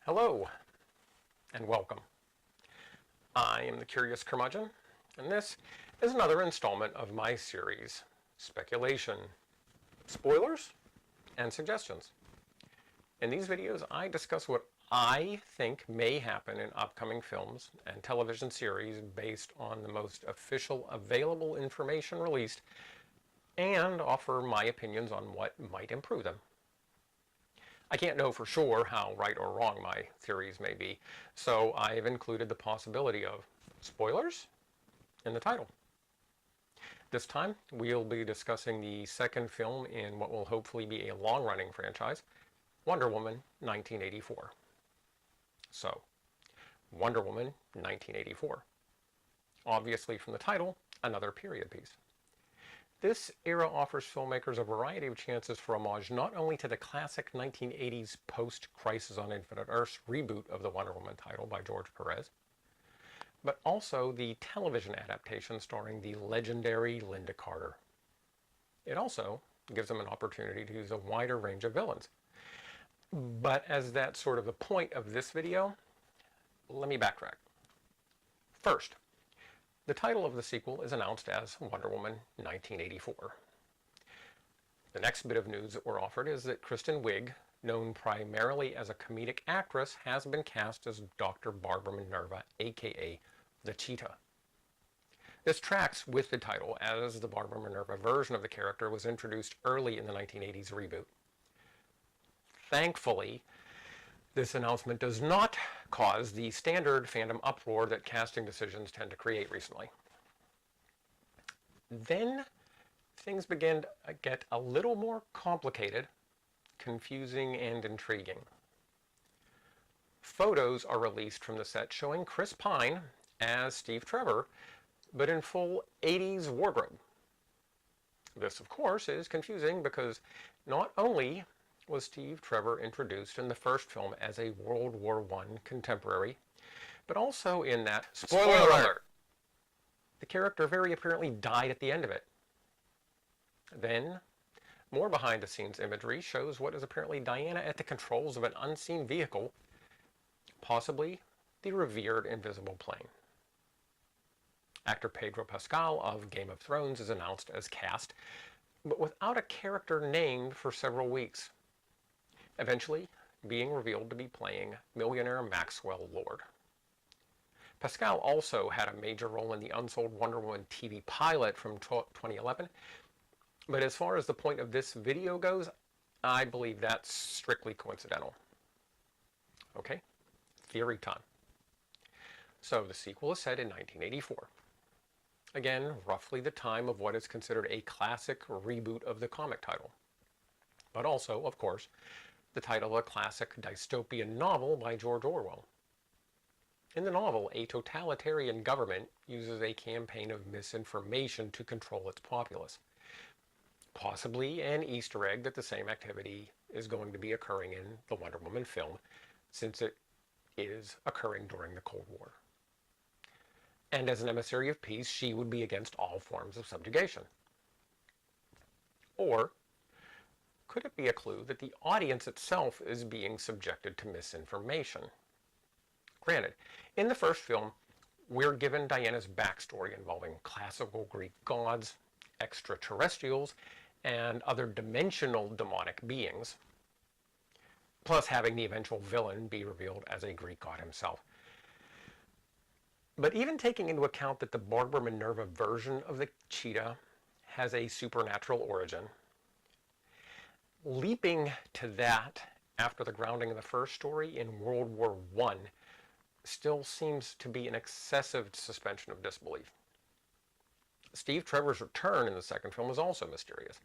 Hello, and welcome. I am the Curious Curmudgeon, and this is another installment of my series, Speculation, Spoilers, and Suggestions. In these videos, I discuss what I think may happen in upcoming films and television series based on the most official available information released, and offer my opinions on what might improve them. I can't know for sure how right or wrong my theories may be, so I've included the possibility of spoilers in the title. This time, we'll be discussing the second film in what will hopefully be a long-running franchise, Wonder Woman 1984. So, Wonder Woman 1984. Obviously from the title, another period piece. This era offers filmmakers a variety of chances for homage not only to the classic 1980s post-Crisis on Infinite Earths reboot of the Wonder Woman title by George Perez, but also the television adaptation starring the legendary Lynda Carter. It also gives them an opportunity to use a wider range of villains. But as that's sort of the point of this video, let me backtrack. First, the title of the sequel is announced as Wonder Woman 1984. The next bit of news that we're offered is that Kristen Wiig, known primarily as a comedic actress, has been cast as Dr. Barbara Minerva, aka the Cheetah. This tracks with the title, as the Barbara Minerva version of the character was introduced early in the 1980s reboot. Thankfully, this announcement does not cause the standard fandom uproar that casting decisions tend to create recently. Then things begin to get a little more complicated, confusing, and intriguing. Photos are released from the set showing Chris Pine as Steve Trevor, but in full 80s wardrobe. This, of course, is confusing because not only was Steve Trevor introduced in the first film as a World War I contemporary, but also in that, spoiler alert, the character very apparently died at the end of it. Then, more behind-the-scenes imagery shows what is apparently Diana at the controls of an unseen vehicle, possibly the revered Invisible Plane. Actor Pedro Pascal of Game of Thrones is announced as cast, but without a character named for several weeks, eventually being revealed to be playing millionaire Maxwell Lord. Pascal also had a major role in the unsold Wonder Woman TV pilot from 2011, but as far as the point of this video goes, I believe that's strictly coincidental. Okay, theory time. So the sequel is set in 1984. Again, roughly the time of what is considered a classic reboot of the comic title. But also, of course, the title of a classic dystopian novel by George Orwell. In the novel, a totalitarian government uses a campaign of misinformation to control its populace. Possibly an Easter egg that the same activity is going to be occurring in the Wonder Woman film, since it is occurring during the Cold War. And as an emissary of peace, she would be against all forms of subjugation. Or could it be a clue that the audience itself is being subjected to misinformation? Granted, in the first film, we're given Diana's backstory involving classical Greek gods, extraterrestrials, and other dimensional demonic beings, plus having the eventual villain be revealed as a Greek god himself. But even taking into account that the Barbara Minerva version of the Cheetah has a supernatural origin, leaping to that after the grounding of the first story in World War I still seems to be an excessive suspension of disbelief. Steve Trevor's return in the second film is also mysterious.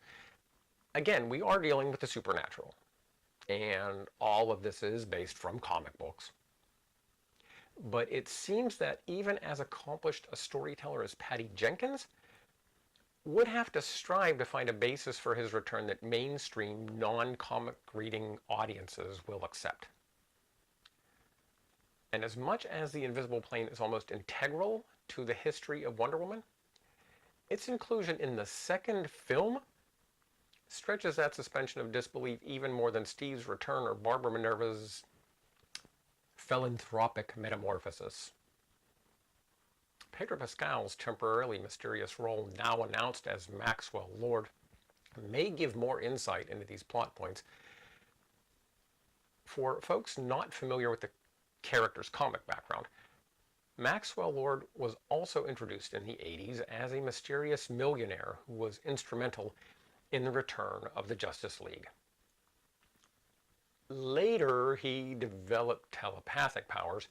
Again, we are dealing with the supernatural, and all of this is based from comic books. But it seems that even as accomplished a storyteller as Patty Jenkins would have to strive to find a basis for his return that mainstream, non-comic reading audiences will accept. And as much as the Invisible Plane is almost integral to the history of Wonder Woman, its inclusion in the second film stretches that suspension of disbelief even more than Steve's return or Barbara Minerva's philanthropic metamorphosis. Pedro Pascal's temporarily mysterious role, now announced as Maxwell Lord, may give more insight into these plot points. For folks not familiar with the character's comic background, Maxwell Lord was also introduced in the 80s as a mysterious millionaire who was instrumental in the return of the Justice League. Later, he developed telepathic powers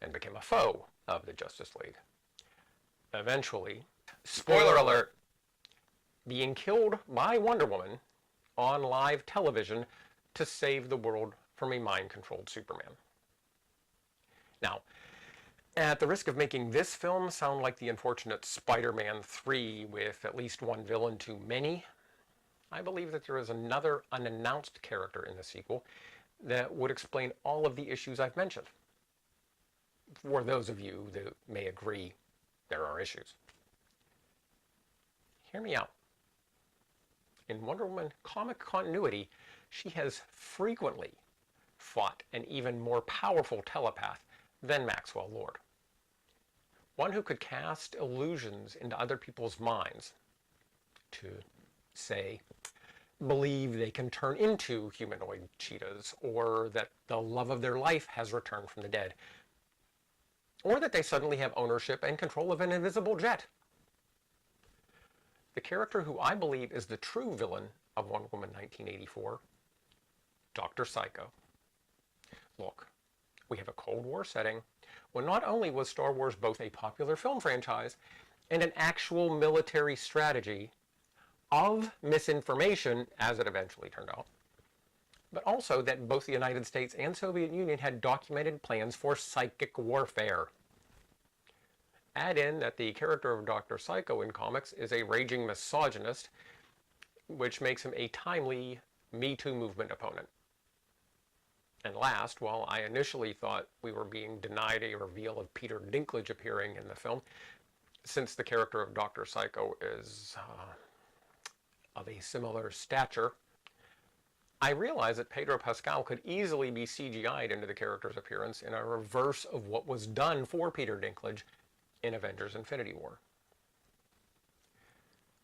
and became a foe of the Justice League. Eventually, spoiler alert, being killed by Wonder Woman on live television to save the world from a mind-controlled Superman. Now, at the risk of making this film sound like the unfortunate Spider-Man 3 with at least one villain too many, I believe that there is another unannounced character in the sequel that would explain all of the issues I've mentioned. For those of you that may agree there are issues. Hear me out. In Wonder Woman comic continuity, she has frequently fought an even more powerful telepath than Maxwell Lord. One who could cast illusions into other people's minds to, say, believe they can turn into humanoid cheetahs, or that the love of their life has returned from the dead, or that they suddenly have ownership and control of an invisible jet. The character who I believe is the true villain of Wonder Woman 1984, Dr. Psycho. Look, we have a Cold War setting when not only was Star Wars both a popular film franchise and an actual military strategy of misinformation, as it eventually turned out, but also that both the United States and Soviet Union had documented plans for psychic warfare. Add in that the character of Dr. Psycho in comics is a raging misogynist, which makes him a timely Me Too movement opponent. And last, while I initially thought we were being denied a reveal of Peter Dinklage appearing in the film, since the character of Dr. Psycho is of a similar stature, I realized that Pedro Pascal could easily be CGI'd into the character's appearance in a reverse of what was done for Peter Dinklage in Avengers Infinity War.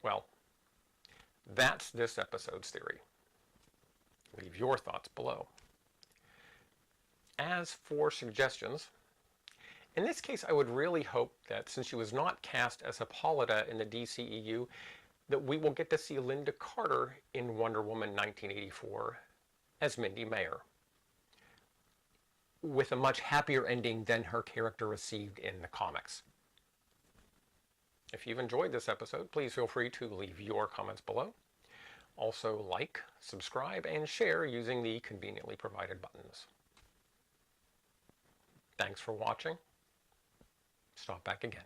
Well, that's this episode's theory. Leave your thoughts below. As for suggestions, in this case I would really hope that since she was not cast as Hippolyta in the DCEU, that we will get to see Linda Carter in Wonder Woman 1984 as Mindy Mayer, with a much happier ending than her character received in the comics. If you've enjoyed this episode, please feel free to leave your comments below. Also like, subscribe, and share using the conveniently provided buttons. Thanks for watching. Stop back again.